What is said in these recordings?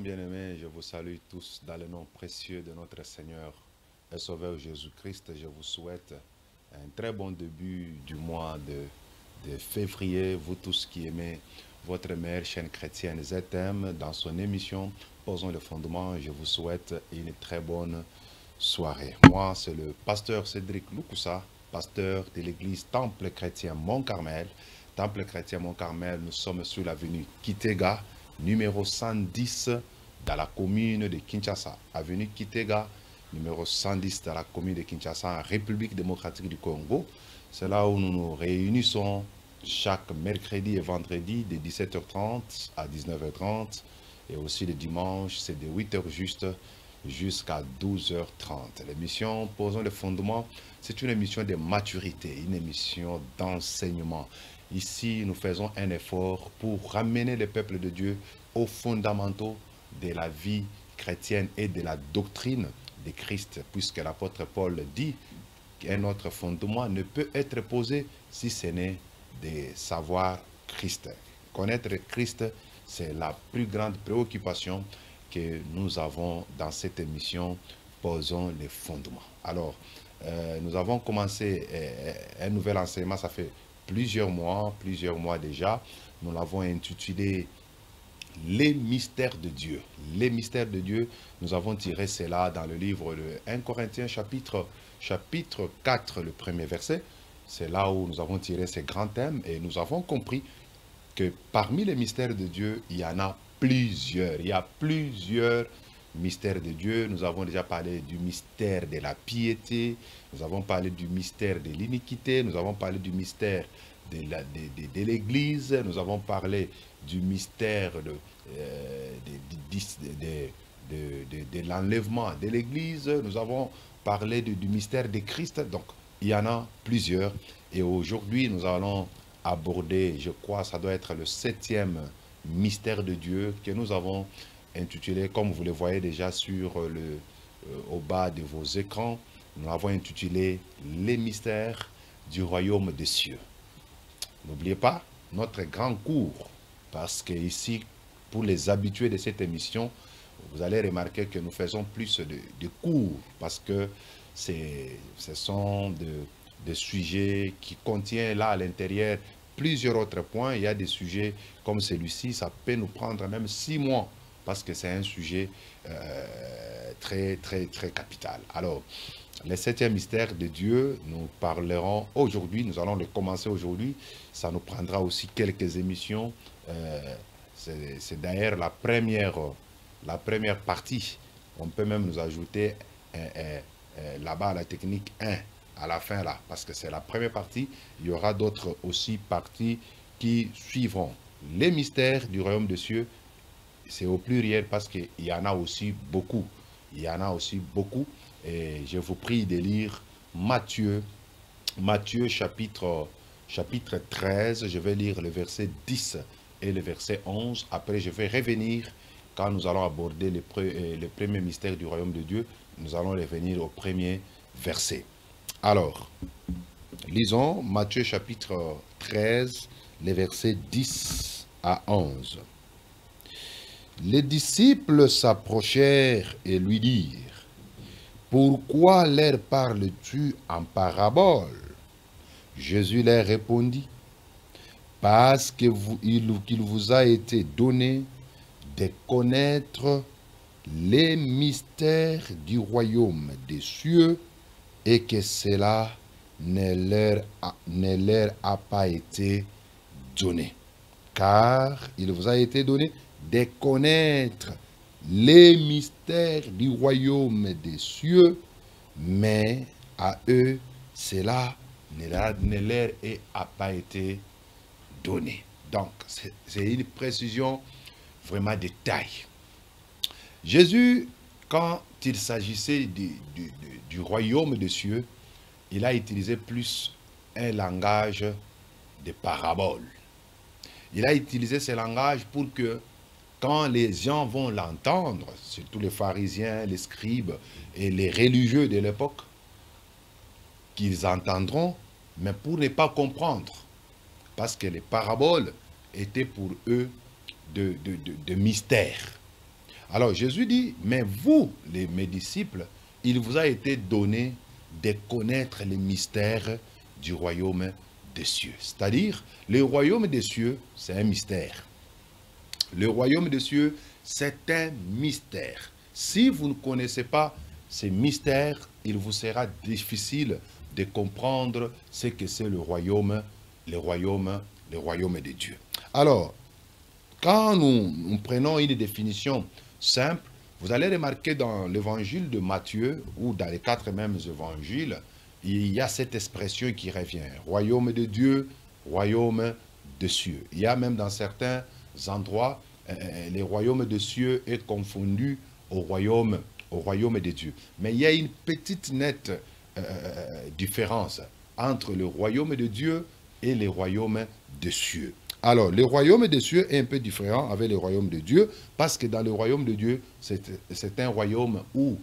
bien-aimés, je vous salue tous dans le nom précieux de notre Seigneur et Sauveur Jésus-Christ. Je vous souhaite un très bon début du mois de février. Vous tous qui aimez votre meilleure chaîne chrétienne ZM, dans son émission Posons le fondement, je vous souhaite une très bonne soirée. Moi, c'est le pasteur Cédric Loukoussa, pasteur de l'église Temple Chrétien Mont-Carmel. Temple Chrétien Mont-Carmel, nous sommes sur l'avenue Kitega, numéro 110 dans la commune de Kinshasa. Avenue Kitega, numéro 110 dans la commune de Kinshasa, en République démocratique du Congo. C'est là où nous nous réunissons chaque mercredi et vendredi de 17h30 à 19h30. Et aussi le dimanche, c'est de 8h juste jusqu'à 12h30. L'émission Posons le fondement, c'est une émission de maturité, une émission d'enseignement. Ici, nous faisons un effort pour ramener le peuple de Dieu aux fondamentaux de la vie chrétienne et de la doctrine de Christ, puisque l'apôtre Paul dit qu'un autre fondement ne peut être posé si ce n'est de savoir Christ. Connaître Christ, c'est la plus grande préoccupation que nous avons dans cette émission Posons les fondements. Alors, nous avons commencé un nouvel enseignement, ça fait plusieurs mois déjà. Nous l'avons intitulé Les mystères de Dieu. Les mystères de Dieu, nous avons tiré cela dans le livre de 1 Corinthiens chapitre 4, le premier verset. C'est là où nous avons tiré ces grands thèmes et nous avons compris que parmi les mystères de Dieu, il y en a plusieurs. Il y a plusieurs mystères de Dieu. Nous avons déjà parlé du mystère de la piété. Nous avons parlé du mystère de l'iniquité. Nous avons parlé du mystère de l'Église. Nous avons parlé du mystère de l'enlèvement de l'Église. Nous avons parlé du mystère de Christ. Donc, il y en a plusieurs. Et aujourd'hui, nous allons aborder, je crois, ça doit être le 7e mystère de Dieu que nous avons intitulé, comme vous le voyez déjà au bas de vos écrans, nous l'avons intitulé Les mystères du royaume des cieux. N'oubliez pas notre grand cours, parce que ici, pour les habitués de cette émission, vous allez remarquer que nous faisons plus de cours, parce que ce sont des sujets qui contiennent là à l'intérieur plusieurs autres points. Il y a des sujets comme celui-ci, ça peut nous prendre même 6 mois parce que c'est un sujet très capital. Alors, le 7e mystère de Dieu, nous parlerons aujourd'hui, nous allons le commencer aujourd'hui. Ça nous prendra aussi quelques émissions. C'est d'ailleurs la première partie. On peut même nous ajouter là-bas à la technique 1. À la fin là, parce que c'est la première partie, il y aura d'autres aussi parties qui suivront. Les mystères du royaume des cieux, c'est au pluriel parce qu'il y en a aussi beaucoup. Il y en a aussi beaucoup. Et je vous prie de lire Matthieu chapitre 13. Je vais lire le verset 10 et le verset 11. Après, je vais revenir quand nous allons aborder le premier mystère du royaume de Dieu. Nous allons revenir au premier verset. Alors, lisons Matthieu chapitre 13, les versets 10 à 11. Les disciples s'approchèrent et lui dirent, « Pourquoi leur parles-tu en parabole ?» Jésus leur répondit, « Parce qu'il vous a été donné de connaître les mystères du royaume des cieux, et que cela ne leur a pas été donné. Car il vous a été donné de connaître les mystères du royaume des cieux, mais à eux, cela ne leur a pas été donné. Donc, c'est une précision vraiment de taille. Jésus, quand il s'agissait du royaume des cieux, il a utilisé plus un langage de parabole. Il a utilisé ce langage pour que quand les gens vont l'entendre, surtout les pharisiens, les scribes et les religieux de l'époque, qu'ils entendront, mais pour ne pas comprendre. Parce que les paraboles étaient pour eux de mystère. Alors Jésus dit, mais vous, mes disciples, il vous a été donné de connaître les mystères du royaume des cieux. C'est-à-dire, le royaume des cieux, c'est un mystère. Le royaume des cieux, c'est un mystère. Si vous ne connaissez pas ces mystères, il vous sera difficile de comprendre ce que c'est le royaume de Dieu. Alors, quand nous prenons une définition simple, vous allez remarquer dans l'évangile de Matthieu, ou dans les 4 mêmes évangiles, il y a cette expression qui revient. Royaume de Dieu, royaume des cieux. Il y a même dans certains endroits, le royaume des cieux est confondu au royaume de Dieu. Mais il y a une petite nette différence entre le royaume de Dieu et le royaume des cieux. Alors, le royaume des cieux est un peu différent avec le royaume de Dieu, parce que dans le royaume de Dieu, c'est un royaume où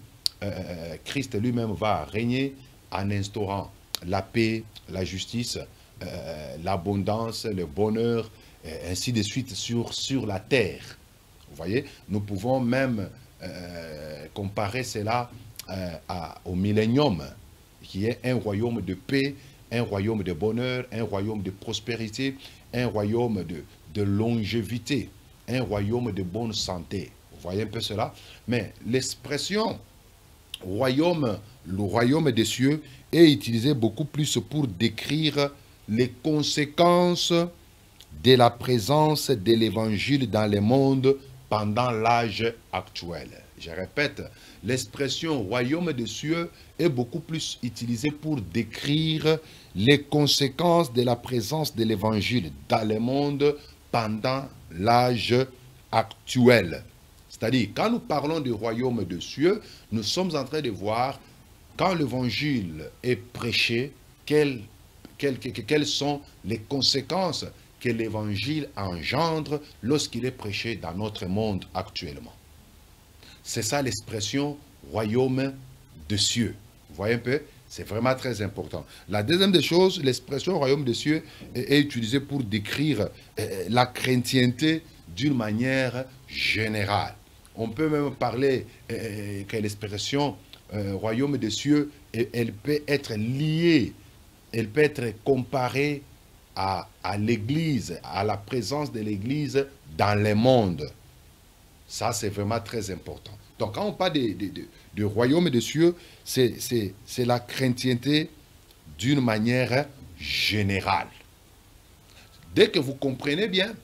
Christ lui-même va régner en instaurant la paix, la justice, l'abondance, le bonheur, ainsi de suite sur la terre. Vous voyez, nous pouvons même comparer cela au millénium, qui est un royaume de paix, un royaume de bonheur, un royaume de prospérité, un royaume de longévité, un royaume de bonne santé. Vous voyez un peu cela? Mais l'expression royaume, le royaume des cieux, est utilisée beaucoup plus pour décrire les conséquences de la présence de l'évangile dans le monde pendant l'âge actuel. Je répète, l'expression royaume des cieux est beaucoup plus utilisée pour décrire les conséquences de la présence de l'évangile dans le monde pendant l'âge actuel. C'est-à-dire, quand nous parlons du royaume des cieux, nous sommes en train de voir, quand l'évangile est prêché, quelles sont les conséquences que l'évangile engendre lorsqu'il est prêché dans notre monde actuellement. C'est ça l'expression royaume des cieux. Vous voyez un peu? C'est vraiment très important. La deuxième des choses, l'expression royaume des cieux est utilisée pour décrire la chrétienté d'une manière générale. On peut même parler que l'expression royaume des cieux, elle peut être liée, elle peut être comparée à l'Église, à la présence de l'Église dans le monde. Ça, c'est vraiment très important. Donc, quand on parle du royaume des cieux, c'est la chrétienté d'une manière générale. Dès que vous comprenez bien,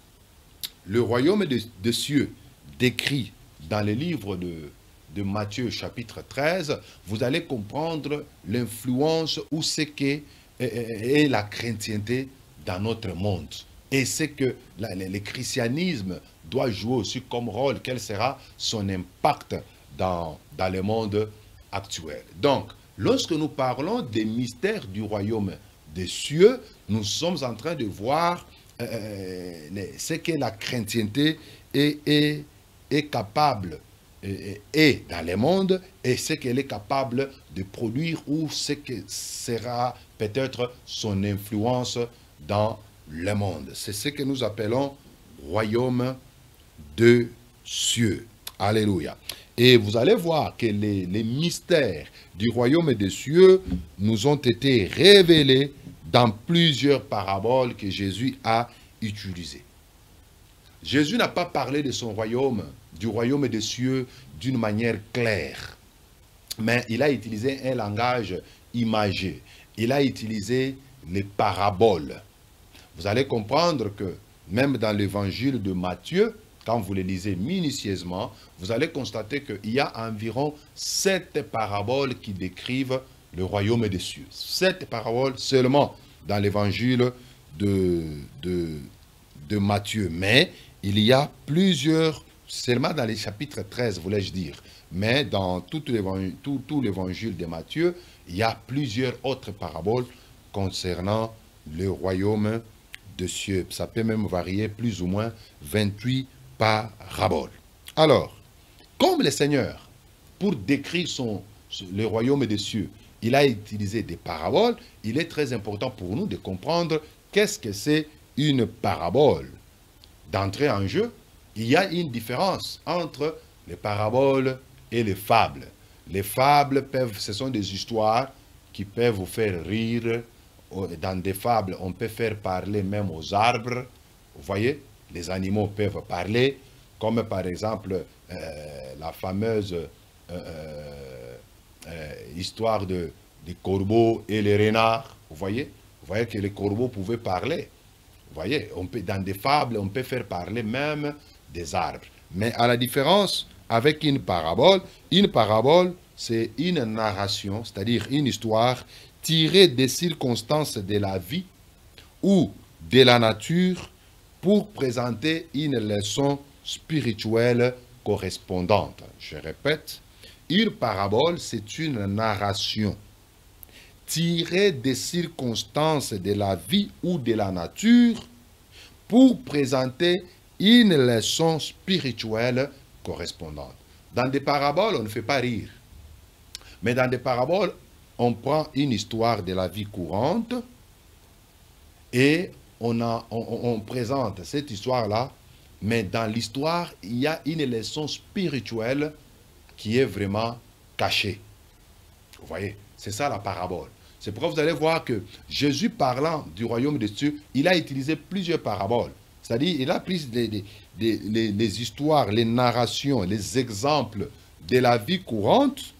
le royaume des cieux décrit dans le livre de Matthieu chapitre 13, vous allez comprendre l'influence ou ce qu'est la chrétienté dans notre monde. Et c'est que le christianisme doit jouer aussi comme rôle, quel sera son impact dans le monde actuel. Donc, lorsque nous parlons des mystères du royaume des cieux, nous sommes en train de voir ce que la chrétienté est capable et dans le monde, et ce qu'elle est capable de produire, ou ce que sera peut-être son influence dans le monde. C'est ce que nous appelons royaume de cieux. Alléluia. Et vous allez voir que les mystères du royaume des cieux nous ont été révélés dans plusieurs paraboles que Jésus a utilisées. Jésus n'a pas parlé de son royaume, du royaume des cieux, d'une manière claire. Mais il a utilisé un langage imagé. Il a utilisé les paraboles. Vous allez comprendre que même dans l'évangile de Matthieu, quand vous le lisez minutieusement, vous allez constater qu'il y a environ 7 paraboles qui décrivent le royaume des cieux. 7 paraboles seulement dans l'évangile de Matthieu. Mais il y a plusieurs, seulement dans les chapitres 13, voulais-je dire, mais dans tout l'évangile de Matthieu, il y a plusieurs autres paraboles concernant le royaume des cieux. Ça peut même varier plus ou moins 28 paraboles. Alors, comme le Seigneur, pour décrire le royaume des cieux, il a utilisé des paraboles, il est très important pour nous de comprendre qu'est-ce que c'est une parabole. D'entrée en jeu, il y a une différence entre les paraboles et les fables. Les fables ce sont des histoires qui peuvent vous faire rire. Dans des fables, on peut faire parler même aux arbres. Vous voyez, les animaux peuvent parler, comme par exemple la fameuse histoire des corbeaux et les renards. Vous voyez que les corbeaux pouvaient parler. Vous voyez, dans des fables, on peut faire parler même des arbres. Mais à la différence avec une parabole, c'est une narration, c'est-à-dire une histoire tirée des circonstances de la vie ou de la nature pour présenter une leçon spirituelle correspondante. Je répète, une parabole, c'est une narration tirée des circonstances de la vie ou de la nature pour présenter une leçon spirituelle correspondante. Dans des paraboles, on ne fait pas rire. Mais dans des paraboles, on prend une histoire de la vie courante et on présente cette histoire-là, mais dans l'histoire, il y a une leçon spirituelle qui est vraiment cachée. Vous voyez, c'est ça la parabole. C'est pourquoi vous allez voir que Jésus, parlant du royaume des cieux, il a utilisé plusieurs paraboles. C'est-à-dire, il a pris les histoires, les narrations, les exemples de la vie courante,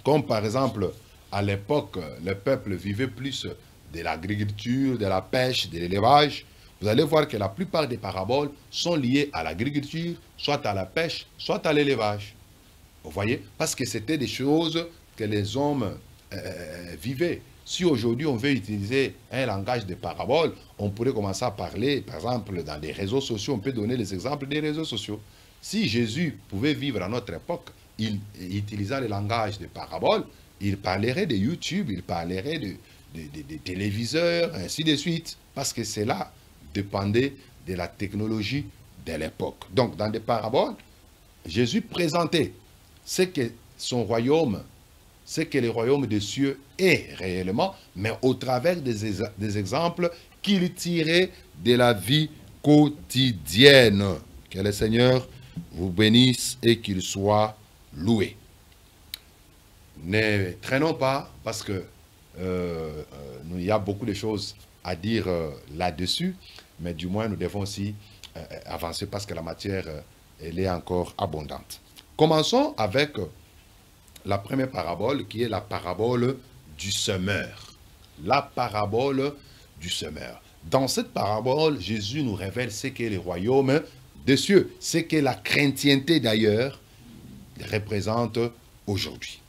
comme par exemple, à l'époque, le peuple vivait plus de l'agriculture, de la pêche, de l'élevage. Vous allez voir que la plupart des paraboles sont liées à l'agriculture, soit à la pêche, soit à l'élevage. Vous voyez? Parce que c'était des choses que les hommes vivaient. Si aujourd'hui on veut utiliser un langage de parabole, on pourrait commencer à parler, par exemple, dans les réseaux sociaux, on peut donner les exemples des réseaux sociaux. Si Jésus pouvait vivre à notre époque, utilisant le langage de parabole, il parlerait de YouTube, il parlerait de téléviseurs, ainsi de suite, parce que cela dépendait de la technologie de l'époque. Donc, dans des paraboles, Jésus présentait ce que son royaume, ce que le royaume des cieux est réellement, mais au travers des exemples qu'il tirait de la vie quotidienne. Que le Seigneur vous bénisse et qu'il soit loué. Ne traînons pas parce que il y a beaucoup de choses à dire là-dessus, mais du moins nous devons aussi avancer parce que la matière elle est encore abondante. Commençons avec la première parabole qui est la parabole du semeur. La parabole du semeur. Dans cette parabole, Jésus nous révèle ce qu'est le royaume des cieux, ce que la chrétienté d'ailleurs représente aujourd'hui.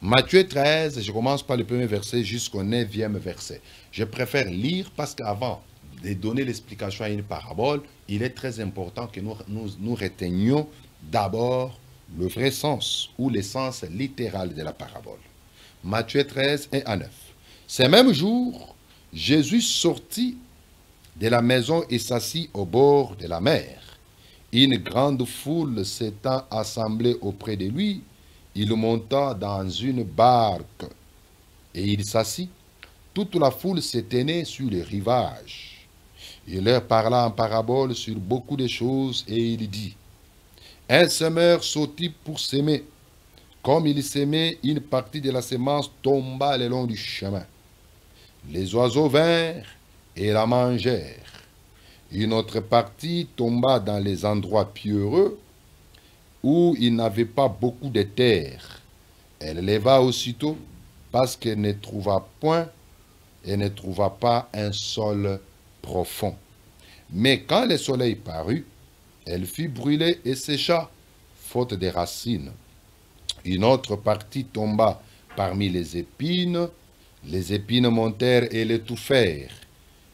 Matthieu 13, je commence par le premier verset jusqu'au 9e verset. Je préfère lire parce qu'avant de donner l'explication à une parabole, il est très important que nous retenions d'abord le vrai sens ou le sens littéral de la parabole. Matthieu 13, 1 à 9. Ces mêmes jours, Jésus sortit de la maison et s'assit au bord de la mer. Une grande foule s'étant assemblée auprès de lui, il monta dans une barque et il s'assit. Toute la foule se tenait sur le rivage. Il leur parla en parabole sur beaucoup de choses et il dit: un semeur sortit pour s'aimer. Comme il s'aimait, une partie de la semence tomba le long du chemin. Les oiseaux vinrent et la mangèrent. Une autre partie tomba dans les endroits pierreux où il n'avait pas beaucoup de terre. Elle leva aussitôt parce qu'elle ne trouva point et ne trouva pas un sol profond. Mais quand le soleil parut, elle fut brûlée et sécha, faute de racines. Une autre partie tomba parmi les épines montèrent et l'étouffèrent.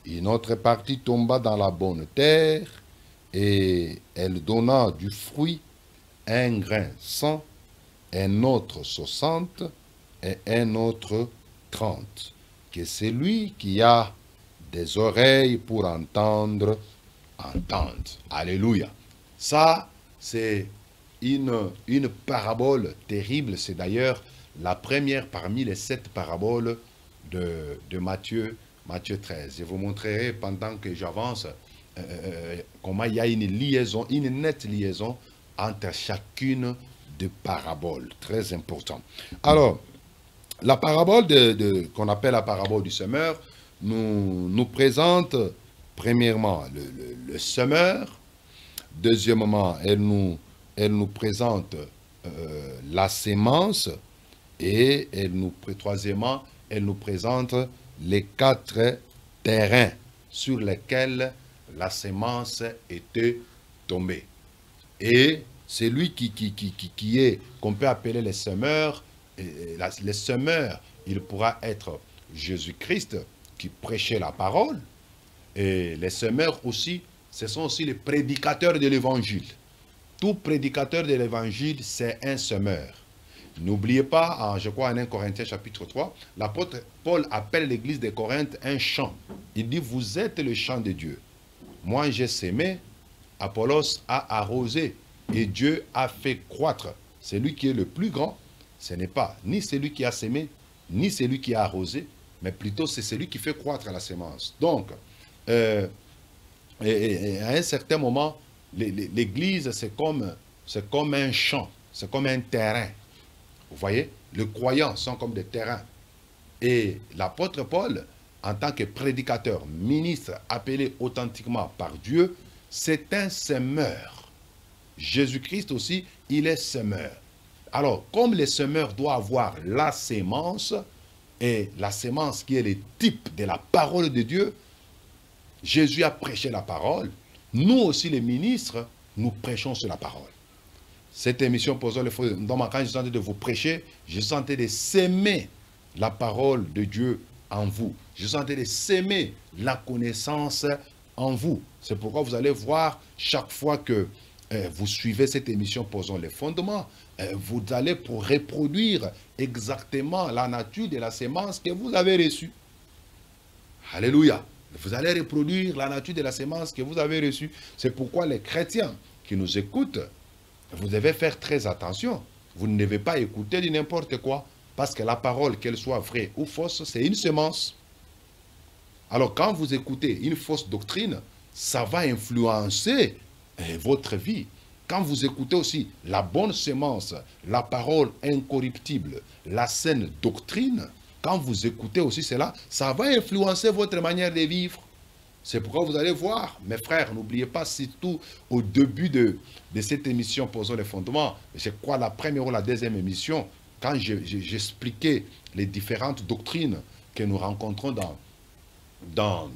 Une autre partie tomba dans la bonne terre, et elle donna du fruit, un grain 100, un autre 60, et un autre 30. Que celui qui a des oreilles pour entendre, entende. Alléluia. Ça, c'est une parabole terrible. C'est d'ailleurs la première parmi les 7 paraboles de Matthieu 13. Je vous montrerai pendant que j'avance comment il y a une liaison, une nette liaison entre chacune des paraboles. Très important. Alors, la parabole qu'on appelle la parabole du semeur nous présente premièrement le semeur. Deuxièmement, elle nous présente la sémence. Et troisièmement, elle nous présente les 4 terrains sur lesquels la sémence était tombée. Et celui qu'on peut appeler les semeurs, les semeurs, il pourra être Jésus-Christ qui prêchait la parole. Et les semeurs aussi, ce sont aussi les prédicateurs de l'évangile. Tout prédicateur de l'évangile, c'est un semeur. N'oubliez pas, je crois en 1 Corinthiens chapitre 3, l'apôtre Paul appelle l'église de Corinthe un champ. Il dit, vous êtes le champ de Dieu. Moi j'ai sémé, Apollos a arrosé, et Dieu a fait croître. Celui qui est le plus grand, ce n'est pas ni celui qui a sémé, ni celui qui a arrosé, mais plutôt c'est celui qui fait croître la sémence. Donc, à un certain moment, l'église c'est comme un champ, c'est comme un terrain. Vous voyez, les croyants sont comme des terrains. Et l'apôtre Paul, en tant que prédicateur, ministre, appelé authentiquement par Dieu, c'est un semeur. Jésus-Christ aussi, il est semeur. Alors, comme les semeurs doivent avoir la sémence, et la sémence qui est le type de la parole de Dieu, Jésus a prêché la parole. Nous aussi, les ministres, nous prêchons sur la parole. Cette émission posant le fondement, quand je suis en train de vous prêcher, je suis en train de s'aimer la parole de Dieu en vous. Je suis en train de s'aimer la connaissance en vous. C'est pourquoi vous allez voir chaque fois que vous suivez cette émission posant les fondements, vous allez pour reproduire exactement la nature de la sémence que vous avez reçue. Alléluia. Vous allez reproduire la nature de la sémence que vous avez reçue. C'est pourquoi les chrétiens qui nous écoutent, vous devez faire très attention. Vous ne devez pas écouter de n'importe quoi. Parce que la parole, qu'elle soit vraie ou fausse, c'est une semence. Alors quand vous écoutez une fausse doctrine, ça va influencer votre vie. Quand vous écoutez aussi la bonne semence, la parole incorruptible, la saine doctrine, quand vous écoutez aussi cela, ça va influencer votre manière de vivre. C'est pourquoi vous allez voir, mes frères, n'oubliez pas, surtout au début de cette émission Posons les fondements, je crois la première ou la deuxième émission, quand j'expliquais les différentes doctrines que nous rencontrons dans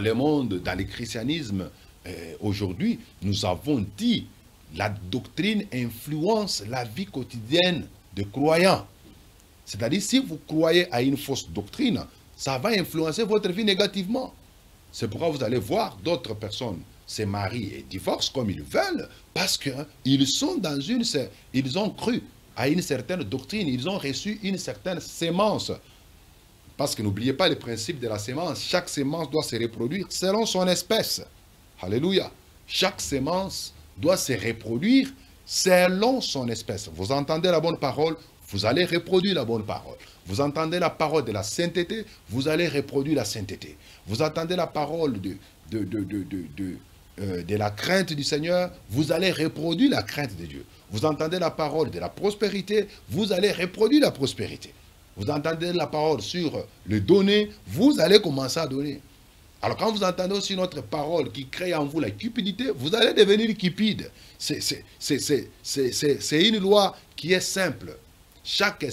le monde, dans le christianisme, aujourd'hui, nous avons dit la doctrine influence la vie quotidienne des croyants. C'est-à-dire, si vous croyez à une fausse doctrine, ça va influencer votre vie négativement. C'est pourquoi vous allez voir d'autres personnes se marient et divorcent comme ils veulent, parce qu'ils sont dans ils ont cru à une certaine doctrine, ils ont reçu une certaine sémence. Parce que n'oubliez pas le principe de la sémence, chaque sémence doit se reproduire selon son espèce. Alléluia. Chaque sémence doit se reproduire selon son espèce. Vous entendez la bonne parole, vous allez reproduire la bonne parole. Vous entendez la parole de la sainteté, vous allez reproduire la sainteté. Vous entendez la parole de la crainte du Seigneur, vous allez reproduire la crainte de Dieu. Vous entendez la parole de la prospérité, vous allez reproduire la prospérité. Vous entendez la parole sur le donner, vous allez commencer à donner. Alors quand vous entendez aussi notre parole qui crée en vous la cupidité, vous allez devenir cupide. C'est une loi qui est simple. Chaque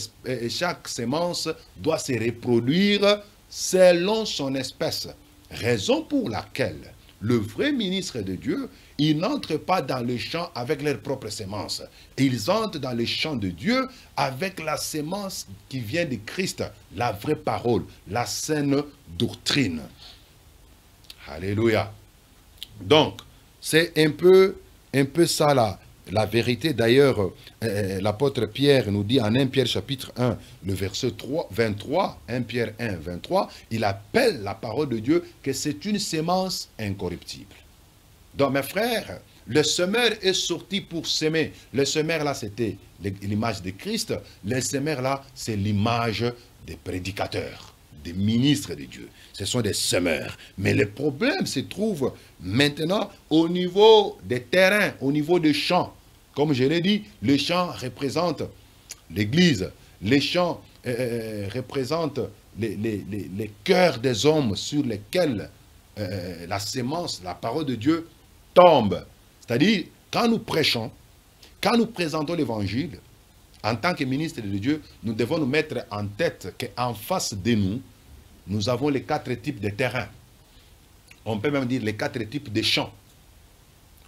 sémence doit se reproduire selon son espèce. Raison pour laquelle le vrai ministre de Dieu, ils n'entrent pas dans le champ avec leur propre sémence. Ils entrent dans le champ de Dieu avec la sémence qui vient de Christ, la vraie parole, la saine doctrine. Alléluia. Donc, c'est un peu ça la vérité. D'ailleurs, l'apôtre Pierre nous dit en 1 Pierre chapitre 1, le verset 23, 1 Pierre 1, 23, il appelle la parole de Dieu que c'est une sémence incorruptible. Donc mes frères, le semeur est sorti pour s'aimer. Le semeur là, c'était l'image de Christ. Le semeur là, c'est l'image des prédicateurs, des ministres de Dieu. Ce sont des semeurs. Mais le problème se trouve maintenant au niveau des terrains, au niveau des champs. Comme je l'ai dit, le chant représente l'Église. Les chants représentent les cœurs des hommes sur lesquels la sémence, la parole de Dieu tombe. C'est-à-dire, quand nous prêchons, quand nous présentons l'Évangile, en tant que ministre de Dieu, nous devons nous mettre en tête qu'en face de nous, nous avons les 4 types de terrains. On peut même dire les 4 types de champs.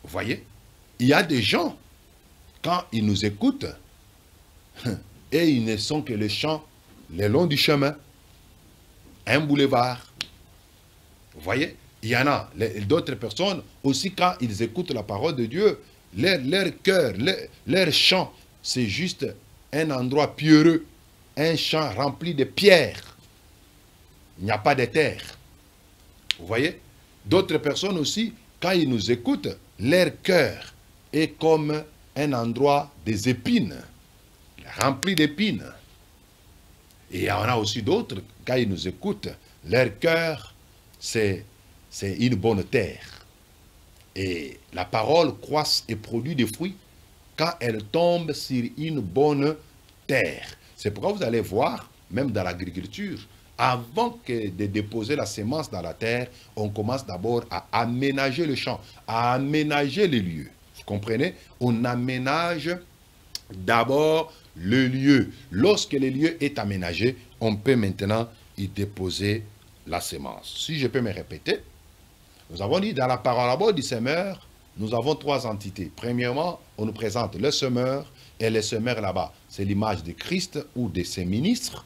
Vous voyez? Il y a des gens, quand ils nous écoutent, et ils ne sont que les champs le long du chemin, un boulevard. Vous voyez? Il y en a d'autres personnes aussi, quand ils écoutent la parole de Dieu, leur cœur, leur champ, c'est juste un endroit pierreux, un champ rempli de pierres. Il n'y a pas de terre. Vous voyez? D'autres personnes aussi, quand ils nous écoutent, leur cœur est comme un endroit des épines, rempli d'épines. Et il y en a aussi d'autres, quand ils nous écoutent, leur cœur, c'est une bonne terre. Et la parole croît et produit des fruits quand elle tombe sur une bonne terre. C'est pourquoi vous allez voir, même dans l'agriculture, avant de déposer la semence dans la terre, on commence d'abord à aménager le champ, à aménager les lieux. Vous comprenez? On aménage d'abord le lieu. Lorsque le lieu est aménagé, on peut maintenant y déposer la semence. Si je peux me répéter, nous avons dit dans la parabole du semeur, nous avons 3 entités. Premièrement, on nous présente le semeur et le semeur là-bas. C'est l'image de Christ ou de ses ministres.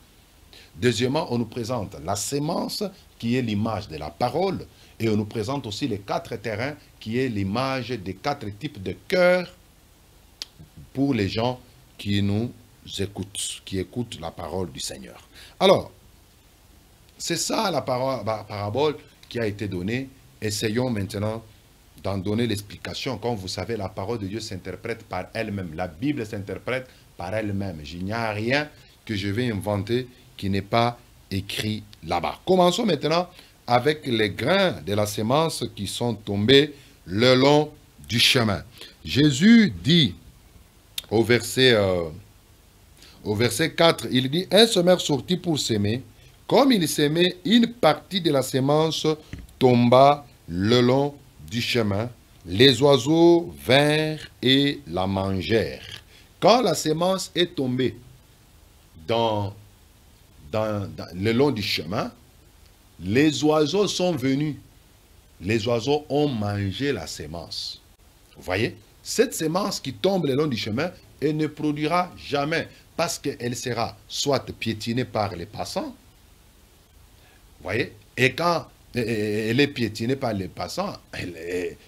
Deuxièmement, on nous présente la sémence qui est l'image de la parole. Et on nous présente aussi les 4 terrains qui est l'image des 4 types de cœurs pour les gens qui nous écoutent, qui écoutent la parole du Seigneur. Alors, c'est ça la parabole qui a été donnée. Essayons maintenant d'en donner l'explication. Comme vous savez, la parole de Dieu s'interprète par elle-même. La Bible s'interprète par elle-même. Il n'y a rien que je vais inventer qui n'est pas écrit là-bas. Commençons maintenant avec les grains de la sémence qui sont tombés le long du chemin. Jésus dit au verset 4, il dit, un semeur sortit pour s'aimer. Comme il s'aimait, une partie de la sémence tomba le long du chemin. Les oiseaux vinrent et la mangèrent. Quand la sémence est tombée dans le long du chemin, les oiseaux sont venus. Les oiseaux ont mangé la sémence. Vous voyez? Cette sémence qui tombe le long du chemin, elle ne produira jamais parce qu'elle sera soit piétinée par les passants. Vous voyez? Et quand elle est piétinée par les passants,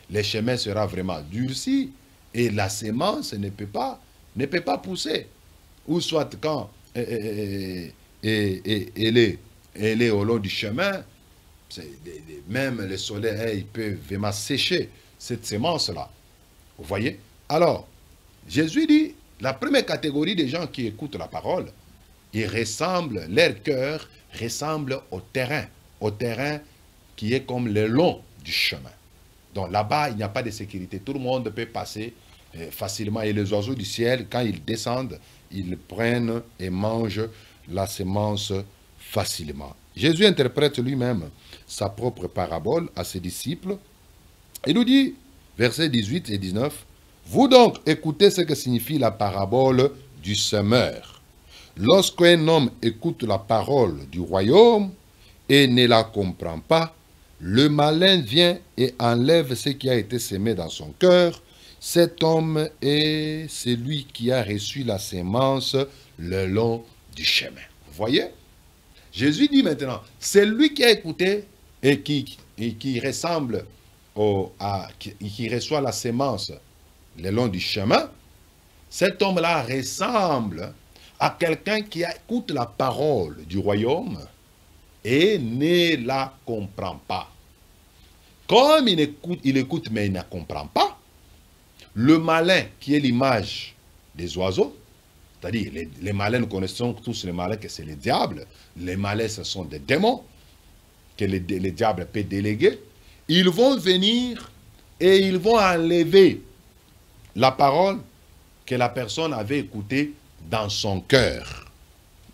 le chemin sera vraiment durci et la sémence ne peut pas pousser. Ou soit quand elle est au long du chemin, même le soleil il peut vraiment sécher cette sémence-là. Vous voyez? Alors, Jésus dit, la première catégorie des gens qui écoutent la parole, ils ressemblent, leur cœur ressemble au terrain qui est comme le long du chemin. Donc là-bas, il n'y a pas de sécurité. Tout le monde peut passer facilement. Et les oiseaux du ciel, quand ils descendent, ils prennent et mangent la semence facilement. Jésus interprète lui-même sa propre parabole à ses disciples. Il nous dit, versets 18 et 19, « Vous donc écoutez ce que signifie la parabole du semeur. Lorsqu'un homme écoute la parole du royaume et ne la comprend pas, le malin vient et enlève ce qui a été semé dans son cœur. Cet homme est celui qui a reçu la sémence le long du chemin. » Vous voyez? Jésus dit maintenant, c'est lui qui a écouté et qui ressemble qui reçoit la sémence le long du chemin. Cet homme-là ressemble à quelqu'un qui écoute la parole du royaume et ne la comprend pas. Comme il écoute mais il ne comprend pas, le malin qui est l'image des oiseaux, c'est-à-dire les malins, nous connaissons tous les malins que c'est les diables. Les malins, ce sont des démons que les diables peuvent déléguer. Ils vont venir et ils vont enlever la parole que la personne avait écouté dans son cœur.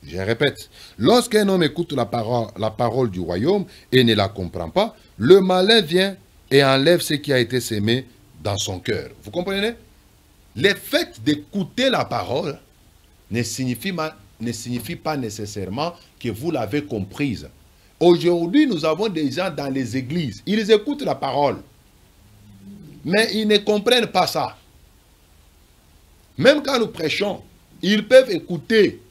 Je répète, lorsqu'un homme écoute la parole du royaume et ne la comprend pas, le malin vient et enlève ce qui a été sémé dans son cœur. Vous comprenez? Le fait d'écouter la parole ne signifie pas nécessairement que vous l'avez comprise. Aujourd'hui, nous avons des gens dans les églises, ils écoutent la parole, mais ils ne comprennent pas ça. Même quand nous prêchons, ils peuvent écouter,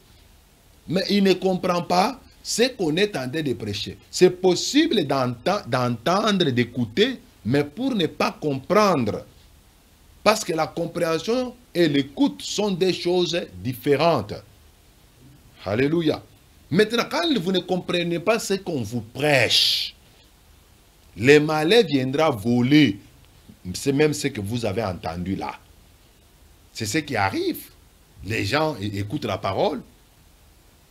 mais ils ne comprennent pas ce qu'on est en train de prêcher. C'est possible d'entendre, d'écouter, mais pour ne pas comprendre. Parce que la compréhension et l'écoute sont des choses différentes. Alléluia. Maintenant, quand vous ne comprenez pas ce qu'on vous prêche, le malin viendra voler. C'est même ce que vous avez entendu là. C'est ce qui arrive. Les gens écoutent la parole.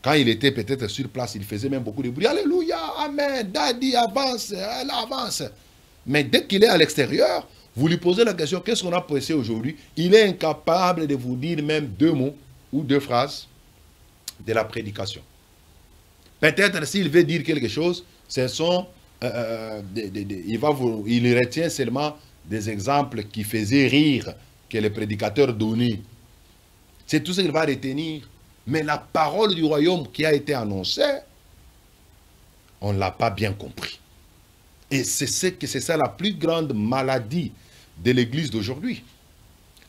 Quand il était peut-être sur place, il faisait même beaucoup de bruit. Alléluia, amen, daddy, avance, elle avance. Mais dès qu'il est à l'extérieur, vous lui posez la question, qu'est-ce qu'on a prêché aujourd'hui? Il est incapable de vous dire même 2 mots ou 2 phrases de la prédication. Peut-être s'il veut dire quelque chose, ce sont, il retient seulement des exemples qui faisaient rire que le prédicateur donnait. C'est tout ce qu'il va retenir. Mais la parole du royaume qui a été annoncée, on ne l'a pas bien compris. Et c'est ça la plus grande maladie de l'église d'aujourd'hui.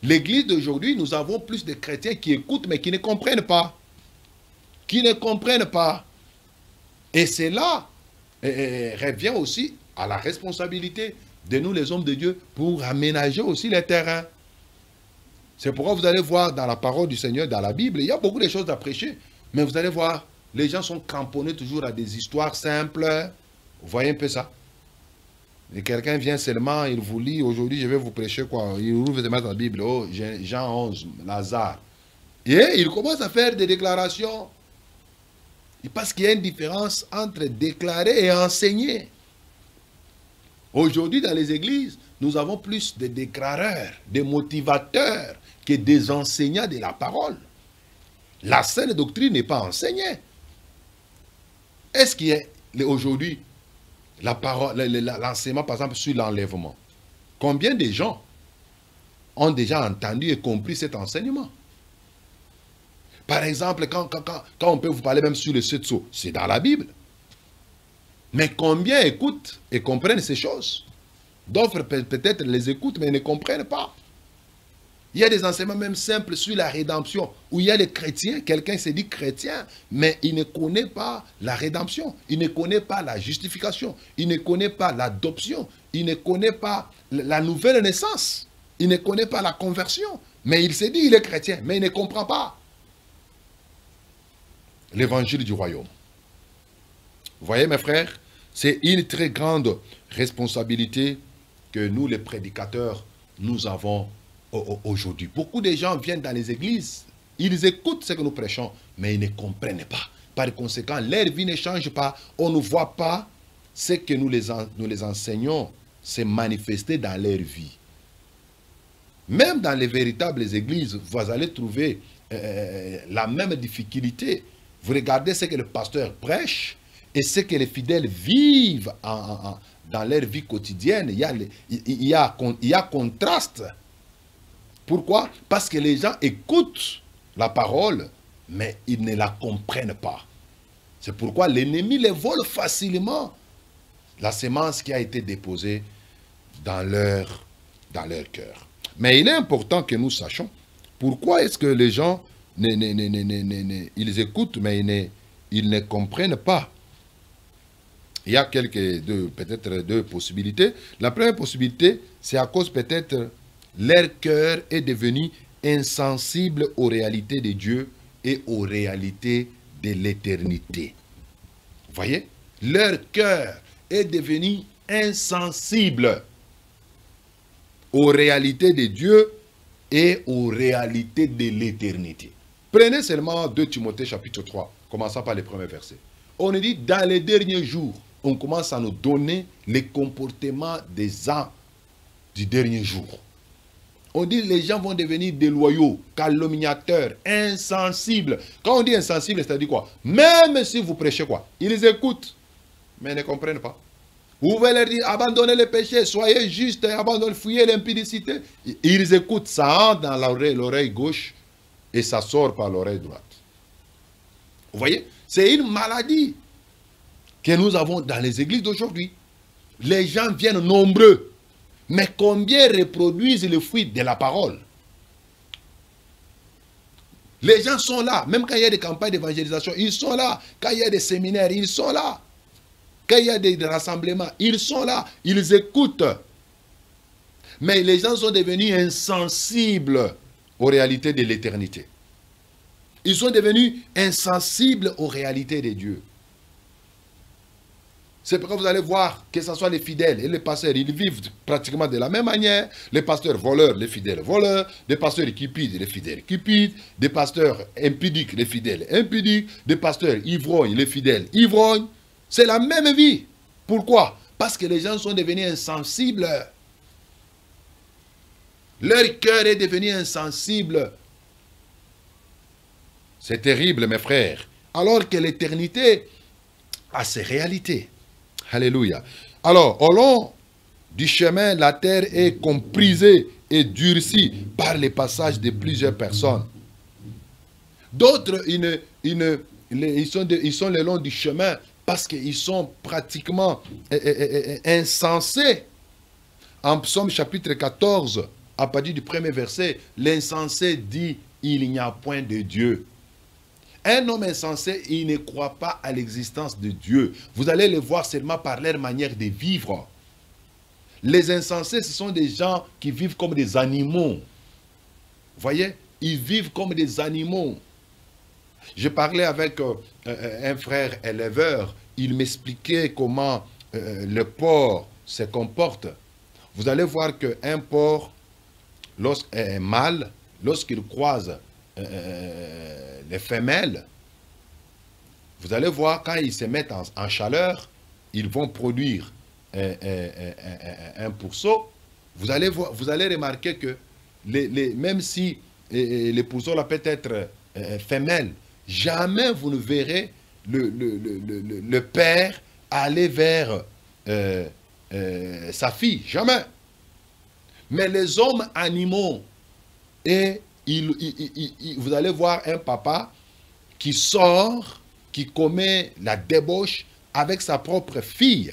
L'église d'aujourd'hui, nous avons plus de chrétiens qui écoutent mais qui ne comprennent pas. Qui ne comprennent pas. Et cela revient aussi à la responsabilité de nous les hommes de Dieu pour aménager aussi les terrains. C'est pourquoi vous allez voir dans la parole du Seigneur, dans la Bible, il y a beaucoup de choses à prêcher. Mais vous allez voir, les gens sont cramponnés toujours à des histoires simples. Vous voyez un peu ça? Et quelqu'un vient seulement, il vous lit, aujourd'hui je vais vous prêcher quoi? Il ouvre de mettre la Bible, oh, Jean 11, Lazare. Et il commence à faire des déclarations. Parce qu'il y a une différence entre déclarer et enseigner. Aujourd'hui, dans les églises, nous avons plus de déclareurs, de motivateurs que des enseignants de la parole. La saine doctrine n'est pas enseignée. Est-ce qu'il y a aujourd'hui l'enseignement, par exemple, sur l'enlèvement? Combien de gens ont déjà entendu et compris cet enseignement? Par exemple, quand on peut vous parler même sur le Setso, c'est dans la Bible. Mais combien écoutent et comprennent ces choses? D'autres peut-être les écoutent, mais ne comprennent pas. Il y a des enseignements même simples sur la rédemption, où il y a les chrétiens, quelqu'un se dit chrétien, mais il ne connaît pas la rédemption, il ne connaît pas la justification, il ne connaît pas l'adoption, il ne connaît pas la nouvelle naissance, il ne connaît pas la conversion, mais il se dit il est chrétien, mais il ne comprend pas l'évangile du royaume. Vous voyez mes frères, c'est une très grande responsabilité que nous les prédicateurs, nous avons aujourd'hui. Beaucoup de gens viennent dans les églises, ils écoutent ce que nous prêchons, mais ils ne comprennent pas. Par conséquent, leur vie ne change pas, on ne voit pas ce que nous les enseignons se manifester dans leur vie. Même dans les véritables églises, vous allez trouver la même difficulté. Vous regardez ce que le pasteur prêche et ce que les fidèles vivent dans leur vie quotidienne. Il y a contraste. Pourquoi? Parce que les gens écoutent la parole, mais ils ne la comprennent pas. C'est pourquoi l'ennemi les vole facilement la semence qui a été déposée dans leur cœur. Mais il est important que nous sachions pourquoi est-ce que les gens ils écoutent, mais ils ne comprennent pas. Il y a peut-être deux possibilités. La première possibilité, c'est à cause peut-être leur cœur est devenu insensible aux réalités de Dieu et aux réalités de l'éternité. Vous voyez? Leur cœur est devenu insensible aux réalités de Dieu et aux réalités de l'éternité. Prenez seulement 2 Timothée chapitre 3, commençant par les premiers versets. On dit, dans les derniers jours, on commence à nous donner les comportements des gens du dernier jour. on dit les gens vont devenir déloyaux, calomniateurs, insensibles. Quand on dit insensible, c'est-à-dire quoi? Même si vous prêchez quoi? Ils écoutent, mais ils ne comprennent pas. Vous pouvez leur dire, abandonnez les péchés, soyez justes, abandonnez, fuyez l'impudicité. Ils écoutent, ça entre dans l'oreille gauche et ça sort par l'oreille droite. Vous voyez? C'est une maladie que nous avons dans les églises d'aujourd'hui. Les gens viennent nombreux, mais combien reproduisent le fruit de la parole? Les gens sont là, même quand il y a des campagnes d'évangélisation, ils sont là. Quand il y a des séminaires, ils sont là. Quand il y a des rassemblements, ils sont là, ils écoutent. Mais les gens sont devenus insensibles aux réalités de l'éternité. Ils sont devenus insensibles aux réalités de Dieu. C'est pourquoi vous allez voir que ce soit les fidèles et les pasteurs, ils vivent pratiquement de la même manière. Les pasteurs voleurs, les fidèles voleurs. Des pasteurs cupides, les fidèles cupides. Des pasteurs impudiques, les fidèles impudiques. Des pasteurs ivrognes, les fidèles ivrognes. C'est la même vie. Pourquoi? Parce que les gens sont devenus insensibles. Leur cœur est devenu insensible. C'est terrible, mes frères. Alors que l'éternité a ses réalités. Alléluia. Alors, au long du chemin, la terre est comprisée et durcie par les passages de plusieurs personnes. D'autres, ils sont le long du chemin parce qu'ils sont pratiquement insensés. En Psaume chapitre 14, à partir du premier verset, l'insensé dit « Il n'y a point de Dieu ». Un homme insensé, il ne croit pas à l'existence de Dieu. Vous allez le voir seulement par leur manière de vivre. Les insensés, ce sont des gens qui vivent comme des animaux. Vous voyez? Ils vivent comme des animaux. Je parlais avec un frère éleveur. Il m'expliquait comment le porc se comporte. Vous allez voir qu'un porc, un mâle, lorsqu'il croise les femelles, vous allez voir, quand ils se mettent en chaleur, ils vont produire un pourceau. Vous allez remarquer que même si les pourceaux là peut être femelles, jamais vous ne verrez le père aller vers sa fille. Jamais. Mais les hommes animaux, et vous allez voir un papa qui sort, qui commet la débauche avec sa propre fille.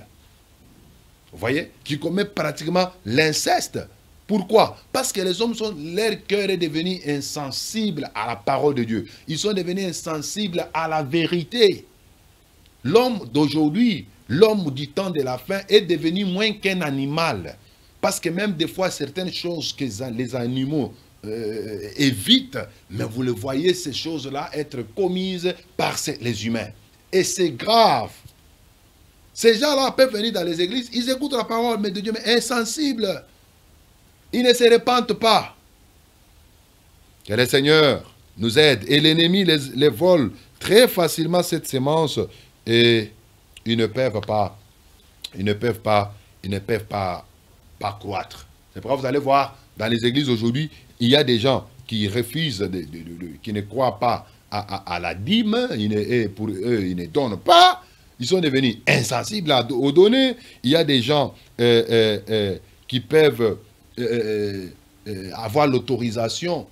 Vous voyez? Qui commet pratiquement l'inceste. Pourquoi? Parce que les hommes leur cœur est devenu insensible à la parole de Dieu. Ils sont devenus insensibles à la vérité. L'homme d'aujourd'hui, l'homme du temps de la fin est devenu moins qu'un animal. Parce que même des fois, certaines choses que les animaux évite, mais vous le voyez, ces choses-là être commises par les humains. Et c'est grave. Ces gens-là peuvent venir dans les églises, ils écoutent la parole de Dieu, mais insensibles. Ils ne se répandent pas. Que le Seigneur nous aide. Et l'ennemi les vole très facilement cette semence et ils ne peuvent pas croître. C'est pourquoi vous allez voir dans les églises aujourd'hui, il y a des gens qui refusent, qui ne croient pas à la dîme, pour eux, ils ne donnent pas, ils sont devenus insensibles aux données. Il y a des gens qui peuvent avoir l'autorisation,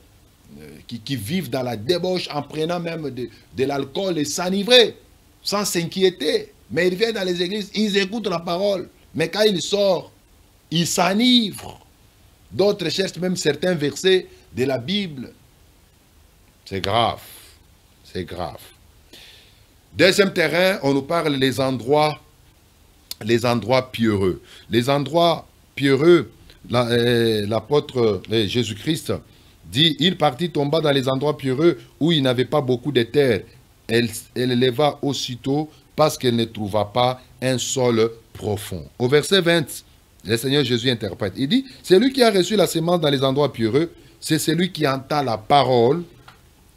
qui vivent dans la débauche en prenant même de l'alcool et s'enivrer, sans s'inquiéter. Mais ils viennent dans les églises, ils écoutent la parole, mais quand ils sortent, ils s'enivrent. D'autres cherchent même certains versets de la Bible. C'est grave. C'est grave. Deuxième terrain, on nous parle des endroits pierreux. Les endroits pierreux, l'apôtre Jésus-Christ dit, il partit, tomba dans les endroits pierreux où il n'avait pas beaucoup de terre. Elle leva aussitôt parce qu'elle ne trouva pas un sol profond. Au verset 20, le Seigneur Jésus interprète. Il dit, celui qui a reçu la semence dans les endroits pierreux, c'est celui qui entend la parole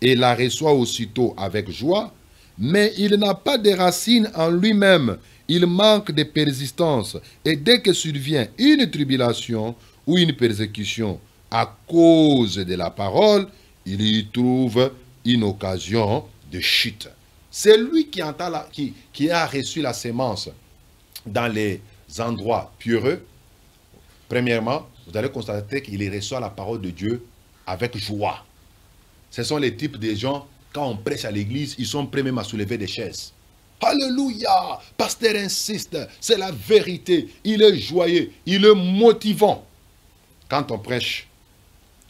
et la reçoit aussitôt avec joie, mais il n'a pas de racines en lui-même. Il manque de persistance. Et dès que survient une tribulation ou une persécution à cause de la parole, il y trouve une occasion de chute. C'est lui qui a reçu la sémence dans les endroits pierreux. Premièrement, vous allez constater qu'il reçoit la parole de Dieu avec joie. Ce sont les types de gens, quand on prêche à l'église, ils sont prêts même à soulever des chaises. Alléluia! Pasteur insiste, c'est la vérité. Il est joyeux, il est motivant. Quand on prêche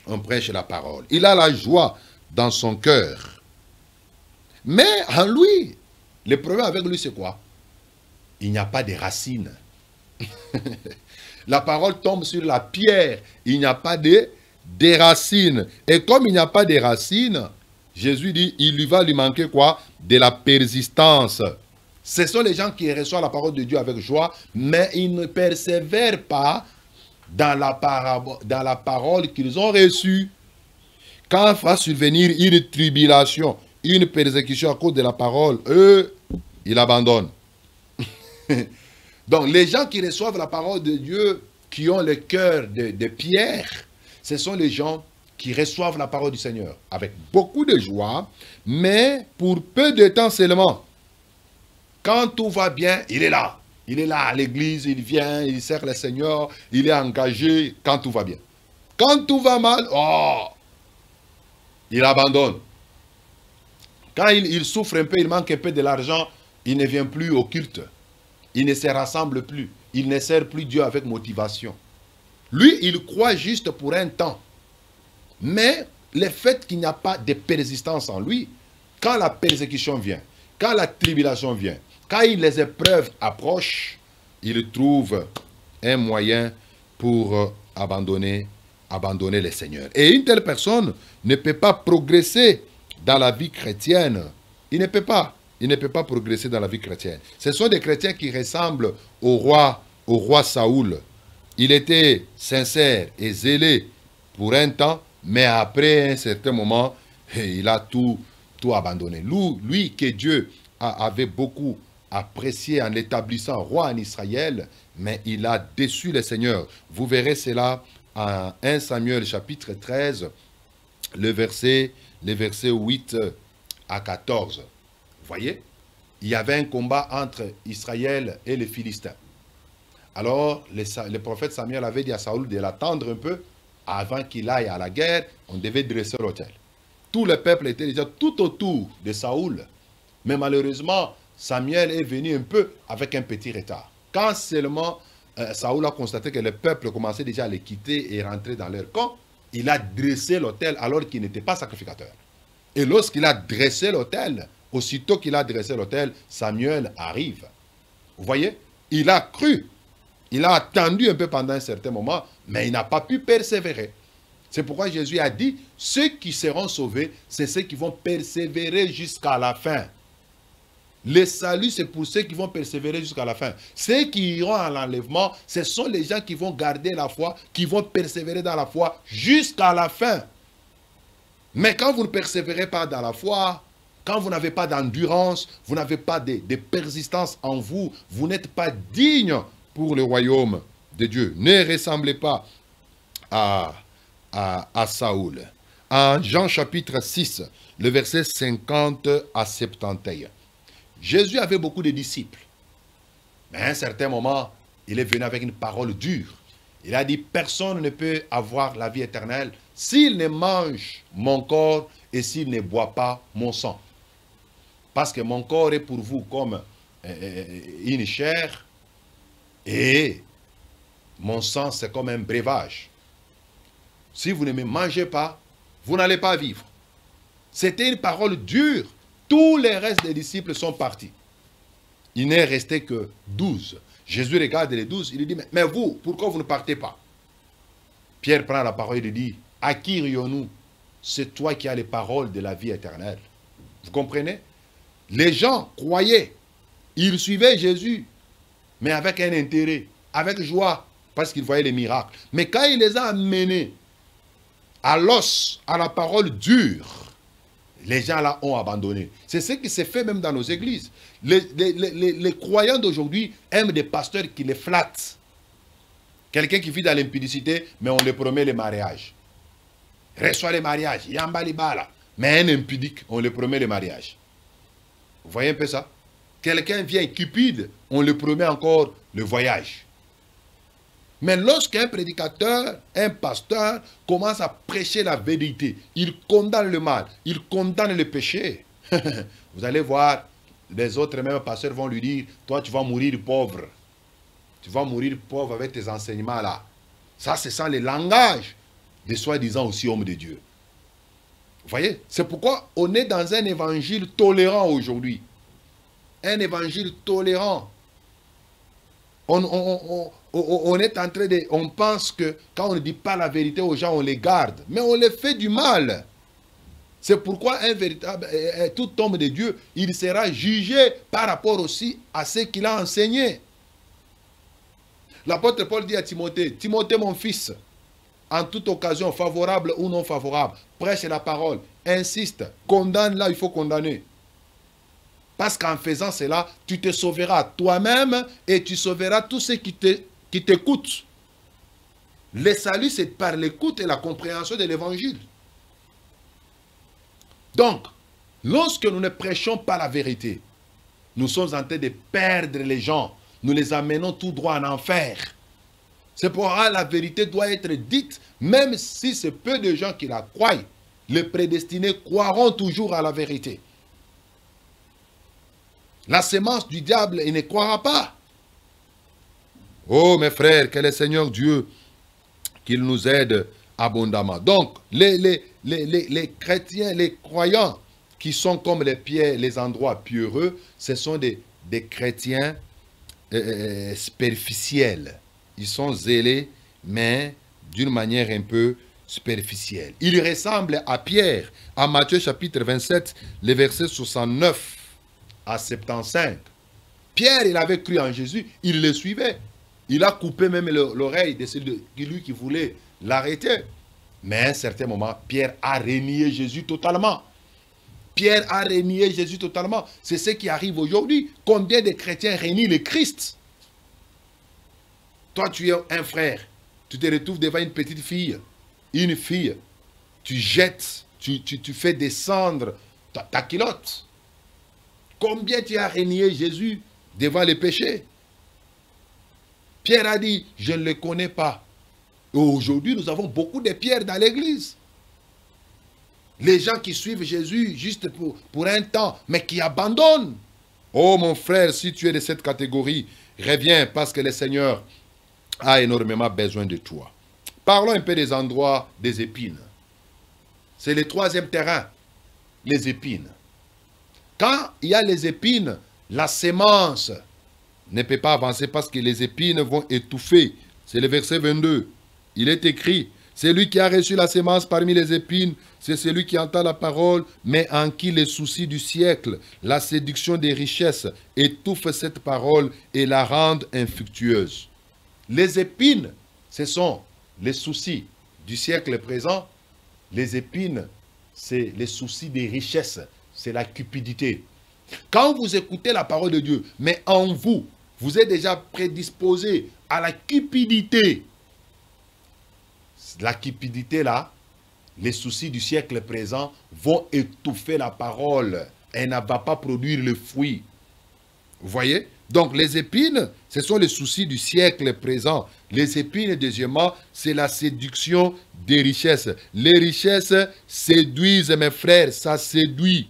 la parole. Il a la joie dans son cœur. Mais en lui, le problème avec lui, c'est quoi? Il n'y a pas de racines. La parole tombe sur la pierre. Il n'y a pas de racines. Et comme il n'y a pas de racines, Jésus dit, il lui va lui manquer quoi? De la persistance. Ce sont les gens qui reçoivent la parole de Dieu avec joie, mais ils ne persévèrent pas dans la parole qu'ils ont reçue. Quand va survenir une tribulation, une persécution à cause de la parole, eux, ils abandonnent. Donc, les gens qui reçoivent la parole de Dieu, qui ont le cœur de pierre, ce sont les gens qui reçoivent la parole du Seigneur avec beaucoup de joie, mais pour peu de temps seulement. Quand tout va bien, il est là. Il est là à l'église, il vient, il sert le Seigneur, il est engagé quand tout va bien. Quand tout va mal, oh, il abandonne. Quand il souffre un peu, il manque un peu de l'argent, il ne vient plus au culte. Il ne se rassemble plus. Il ne sert plus Dieu avec motivation. Lui, il croit juste pour un temps. Mais le fait qu'il n'y a pas de persistance en lui, quand la persécution vient, quand la tribulation vient, quand les épreuves approchent, il trouve un moyen pour abandonner le Seigneur. Et une telle personne ne peut pas progresser dans la vie chrétienne. Il ne peut pas progresser dans la vie chrétienne. Ce sont des chrétiens qui ressemblent au roi Saoul. Il était sincère et zélé pour un temps, mais après un certain moment, il a tout abandonné. Lui que Dieu avait beaucoup apprécié en l'établissant roi en Israël, mais il a déçu le Seigneur. Vous verrez cela en 1 Samuel chapitre 13, le verset 8 à 14. Vous voyez, il y avait un combat entre Israël et les Philistins. Alors, le prophète Samuel avait dit à Saoul de l'attendre un peu avant qu'il aille à la guerre. On devait dresser l'autel. Tout le peuple était déjà tout autour de Saoul. Mais malheureusement, Samuel est venu un peu avec un petit retard. Quand seulement Saoul a constaté que le peuple commençait déjà à les quitter et rentrer dans leur camp, il a dressé l'autel alors qu'il n'était pas sacrificateur. Et lorsqu'il a dressé l'autel, aussitôt qu'il a dressé l'autel, Samuel arrive. Vous voyez, il a cru. Il a attendu un peu pendant un certain moment, mais il n'a pas pu persévérer. C'est pourquoi Jésus a dit, ceux qui seront sauvés, c'est ceux qui vont persévérer jusqu'à la fin. Le salut, c'est pour ceux qui vont persévérer jusqu'à la fin. Ceux qui iront à l'enlèvement, ce sont les gens qui vont garder la foi, qui vont persévérer dans la foi jusqu'à la fin. Mais quand vous ne persévérez pas dans la foi, quand vous n'avez pas d'endurance, vous n'avez pas de persistance en vous, vous n'êtes pas digne pour le royaume de Dieu. Ne ressemblez pas à Saoul. En Jean chapitre 6, le verset 50 à 71. Jésus avait beaucoup de disciples. Mais à un certain moment, il est venu avec une parole dure. Il a dit, personne ne peut avoir la vie éternelle s'il ne mange mon corps et s'il ne boit pas mon sang. Parce que mon corps est pour vous comme une chair et mon sang c'est comme un breuvage. Si vous ne me mangez pas, vous n'allez pas vivre. C'était une parole dure. Tous les restes des disciples sont partis. Il n'est resté que 12. Jésus regarde les 12, il lui dit, mais vous, pourquoi vous ne partez pas? Pierre prend la parole et lui dit, à qui irions-nous? C'est toi qui as les paroles de la vie éternelle. Vous comprenez? Les gens croyaient, ils suivaient Jésus, mais avec un intérêt, avec joie, parce qu'ils voyaient les miracles. Mais quand il les a amenés à l'os, à la parole dure, les gens là ont abandonné. C'est ce qui s'est fait même dans nos églises. Les croyants d'aujourd'hui aiment des pasteurs qui les flattent. Quelqu'un qui vit dans l'impudicité, mais on lui promet le mariage. reçoit le mariage, yamba libala. Mais un impudique, on le promet le mariage. Vous voyez un peu ça? Quelqu'un vient cupide, on le promet encore le voyage. Mais lorsqu'un prédicateur, un pasteur commence à prêcher la vérité, il condamne le mal, il condamne le péché. Vous allez voir, les autres mêmes pasteurs vont lui dire, toi tu vas mourir pauvre. Tu vas mourir pauvre avec tes enseignements là. Ça, c'est ça le langage des soi-disant aussi hommes de Dieu. Vous voyez? C'est pourquoi on est dans un évangile tolérant aujourd'hui. Un évangile tolérant. On est en train de... On pense que quand on ne dit pas la vérité aux gens, on les garde. Mais on les fait du mal. C'est pourquoi un véritable, tout homme de Dieu, il sera jugé par rapport aussi à ce qu'il a enseigné. L'apôtre Paul dit à Timothée, Timothée mon fils, en toute occasion, favorable ou non favorable, prêche la parole, insiste, condamne là, il faut condamner. Parce qu'en faisant cela, tu te sauveras toi-même et tu sauveras tous ceux qui t'écoutent. Le salut, c'est par l'écoute et la compréhension de l'évangile. Donc, lorsque nous ne prêchons pas la vérité, nous sommes en train de perdre les gens. Nous les amenons tout droit en enfer. C'est pourquoi la vérité doit être dite, même si c'est peu de gens qui la croient. Les prédestinés croiront toujours à la vérité. La sémence du diable, il ne croira pas. Oh mes frères, que le Seigneur Dieu, qu'il nous aide abondamment. Donc, les chrétiens, les croyants qui sont comme les pierres, les endroits pierreux, ce sont des chrétiens superficiels. Ils sont zélés, mais d'une manière un peu superficielle. Ils ressemblent à Pierre, à Matthieu chapitre 27, les versets 69 à 75. Pierre, il avait cru en Jésus, il le suivait. Il a coupé même l'oreille de celui qui voulait l'arrêter. Mais à un certain moment, Pierre a renié Jésus totalement. Pierre a renié Jésus totalement. C'est ce qui arrive aujourd'hui. Combien de chrétiens renient le Christ? Toi, tu es un frère. Tu te retrouves devant une petite fille, une fille. Tu jettes, tu fais descendre ta culotte. Combien tu as renié Jésus devant le péché? Pierre a dit, je ne le connais pas. Aujourd'hui, nous avons beaucoup de pierres dans l'église. Les gens qui suivent Jésus juste pour un temps, mais qui abandonnent. Oh mon frère, si tu es de cette catégorie, reviens parce que le Seigneur a énormément besoin de toi. Parlons un peu des endroits des épines. C'est le troisième terrain, les épines. Quand il y a les épines, la sémence ne peut pas avancer parce que les épines vont étouffer. C'est le verset 22. Il est écrit, celui qui a reçu la sémence parmi les épines, c'est celui qui entend la parole, mais en qui les soucis du siècle, la séduction des richesses, étouffent cette parole et la rendent infructueuse. Les épines, ce sont les soucis du siècle présent. Les épines, c'est les soucis des richesses, c'est la cupidité. Quand vous écoutez la parole de Dieu, mais en vous, vous êtes déjà prédisposé à la cupidité. La cupidité là, les soucis du siècle présent vont étouffer la parole. Elle ne va pas produire le fruit. Vous voyez? Donc les épines, ce sont les soucis du siècle présent. Les épines, deuxièmement, c'est la séduction des richesses. Les richesses séduisent, mes frères, ça séduit.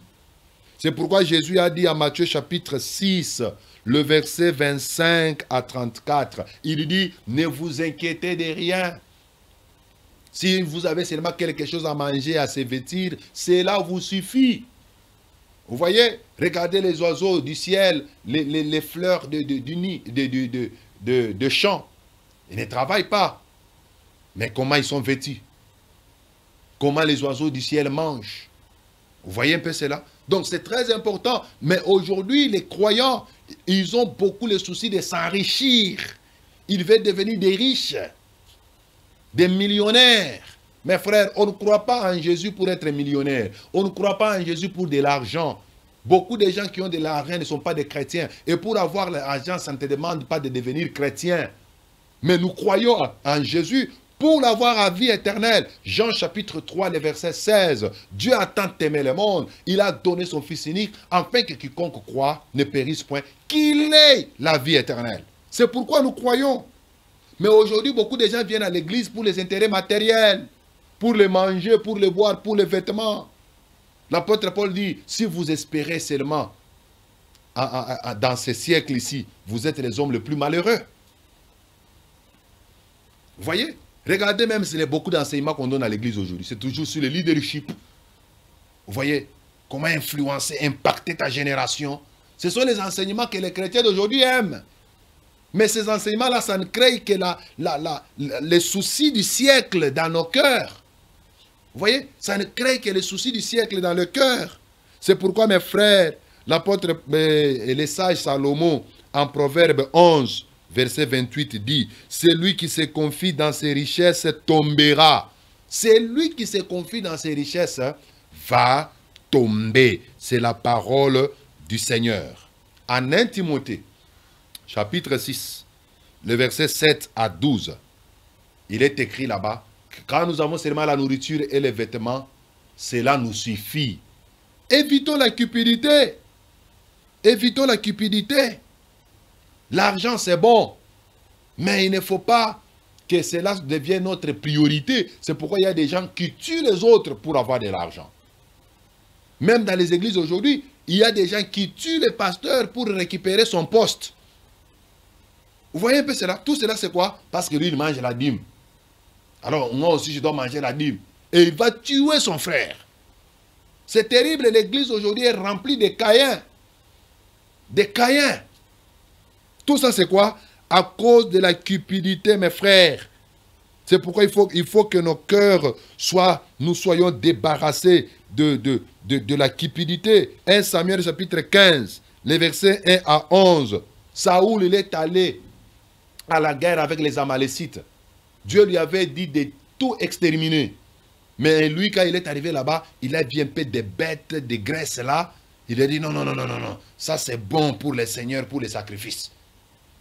C'est pourquoi Jésus a dit à Matthieu chapitre 6, le verset 25 à 34, il dit, ne vous inquiétez de rien. Si vous avez seulement quelque chose à manger, à se vêtir, cela vous suffit. Vous voyez, regardez les oiseaux du ciel, les fleurs de champs. Ils ne travaillent pas. Mais comment ils sont vêtus? Comment les oiseaux du ciel mangent? Vous voyez un peu cela? Donc c'est très important. Mais aujourd'hui, les croyants, ils ont beaucoup le souci de s'enrichir. Ils veulent devenir des riches, des millionnaires. Mes frères, on ne croit pas en Jésus pour être millionnaire. On ne croit pas en Jésus pour de l'argent. Beaucoup de gens qui ont de l'argent ne sont pas des chrétiens. Et pour avoir l'argent, ça ne te demande pas de devenir chrétien. Mais nous croyons en Jésus pour l'avoir à vie éternelle. Jean chapitre 3, le verset 16. Dieu a tant aimé le monde, il a donné son Fils unique, afin que quiconque croit ne périsse point, qu'il ait la vie éternelle. C'est pourquoi nous croyons. Mais aujourd'hui, beaucoup de gens viennent à l'église pour les intérêts matériels, pour les manger, pour les boire, pour les vêtements. L'apôtre Paul dit, si vous espérez seulement dans ce siècle ici, vous êtes les hommes les plus malheureux. Vous voyez? Regardez même s'il y a beaucoup d'enseignements qu'on donne à l'église aujourd'hui. C'est toujours sur le leadership. Vous voyez? Comment influencer, impacter ta génération. Ce sont les enseignements que les chrétiens d'aujourd'hui aiment. Mais ces enseignements-là, ça ne crée que les soucis du siècle dans nos cœurs. Vous voyez? Ça ne crée que les soucis du siècle dans le cœur. C'est pourquoi, mes frères, l'apôtre et le sage Salomon, en Proverbe 11, verset 28, dit, « Celui qui se confie dans ses richesses tombera. » Celui qui se confie dans ses richesses va tomber. C'est la parole du Seigneur. En 1 Timothée, chapitre 6, le verset 7 à 12, il est écrit là-bas, que quand nous avons seulement la nourriture et les vêtements, cela nous suffit. Évitons la cupidité. Évitons la cupidité. L'argent, c'est bon, mais il ne faut pas que cela devienne notre priorité. C'est pourquoi il y a des gens qui tuent les autres pour avoir de l'argent. Même dans les églises aujourd'hui, il y a des gens qui tuent les pasteurs pour récupérer son poste. Vous voyez un peu cela? Tout cela, c'est quoi? Parce que lui, il mange la dîme. Alors, moi aussi, je dois manger la dîme. Et il va tuer son frère. C'est terrible, l'église aujourd'hui est remplie de Caïns. Des Caïns. Tout ça, c'est quoi? À cause de la cupidité, mes frères. C'est pourquoi il faut que nos cœurs nous soyons débarrassés de la cupidité. 1 Samuel chapitre 15, les versets 1 à 11. Saoul, il est allé à la guerre avec les Amalécites. Dieu lui avait dit de tout exterminer. Mais lui, quand il est arrivé là-bas, il a vu un peu des bêtes, des graisses là. Il a dit non, non, non, non, non, non. Ça c'est bon pour les seigneurs, pour les sacrifices.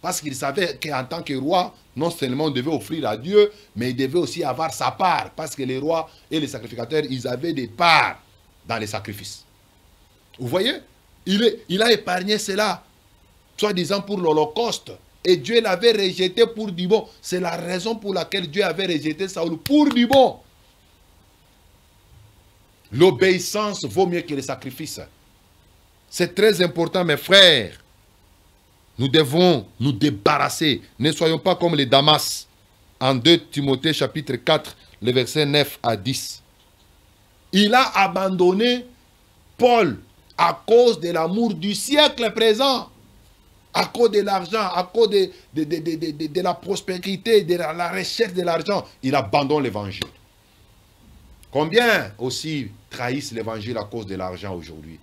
Parce qu'il savait qu'en tant que roi, non seulement on devait offrir à Dieu, mais il devait aussi avoir sa part. Parce que les rois et les sacrificateurs, ils avaient des parts dans les sacrifices. Vous voyez? Il a épargné cela, soi-disant pour l'Holocauste. Et Dieu l'avait rejeté pour du bon. C'est la raison pour laquelle Dieu avait rejeté Saoul pour du bon. L'obéissance vaut mieux que les sacrifices. C'est très important, mes frères. Nous devons nous débarrasser. Ne soyons pas comme les Damas. En 2 Timothée chapitre 4, le verset 9 à 10. Il a abandonné Paul à cause de l'amour du siècle présent. À cause de l'argent, à cause de la prospérité, de la recherche de l'argent. Il abandonne l'évangile. Combien aussi trahissent l'évangile à cause de l'argent aujourd'hui?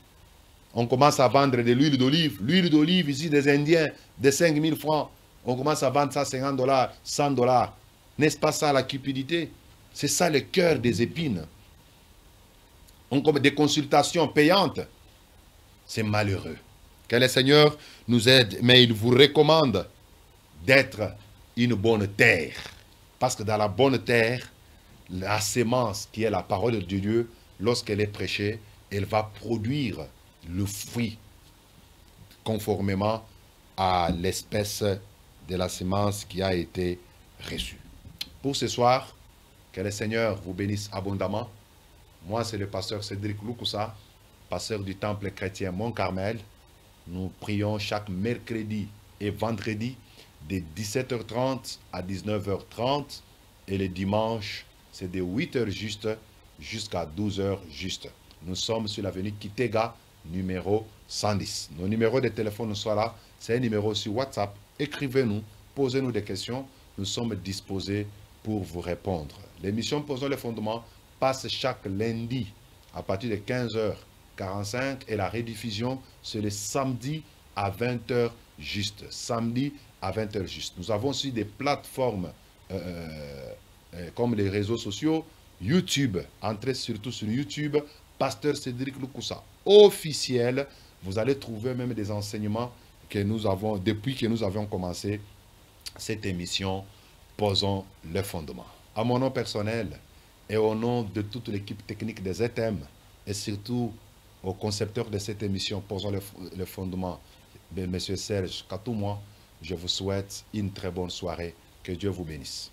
On commence à vendre de l'huile d'olive. L'huile d'olive ici des Indiens, de 5 000 francs. On commence à vendre ça 50 $, 100 $. N'est-ce pas ça la cupidité? C'est ça le cœur des épines. On comme des consultations payantes. C'est malheureux. Que le Seigneur nous aide, mais il vous recommande d'être une bonne terre. Parce que dans la bonne terre, la sémence qui est la parole de Dieu, lorsqu'elle est prêchée, elle va produire le fruit conformément à l'espèce de la semence qui a été reçue. Pour ce soir, que le Seigneur vous bénisse abondamment. Moi, c'est le pasteur Cédric Lukusa, pasteur du temple chrétien Mont-Carmel. Nous prions chaque mercredi et vendredi de 17h30 à 19h30 et le dimanche, c'est de 8h juste jusqu'à 12h juste. Nous sommes sur l'avenue Kitega, numéro 110. Nos numéros de téléphone sont là. C'est un numéro sur WhatsApp. Écrivez-nous, posez-nous des questions. Nous sommes disposés pour vous répondre. L'émission Posons les fondements passe chaque lundi à partir de 15h45 et la rediffusion, c'est le samedi à 20h juste. Samedi à 20h juste. Nous avons aussi des plateformes comme les réseaux sociaux, YouTube. Entrez surtout sur YouTube, Pasteur Cédric Lukusa officiel. Vous allez trouver même des enseignements que nous avons, depuis que nous avions commencé cette émission, Posons le fondement. À mon nom personnel et au nom de toute l'équipe technique des ETM et surtout au concepteur de cette émission posant le fondement, M. Serge Katoumoua, je vous souhaite une très bonne soirée. Que Dieu vous bénisse.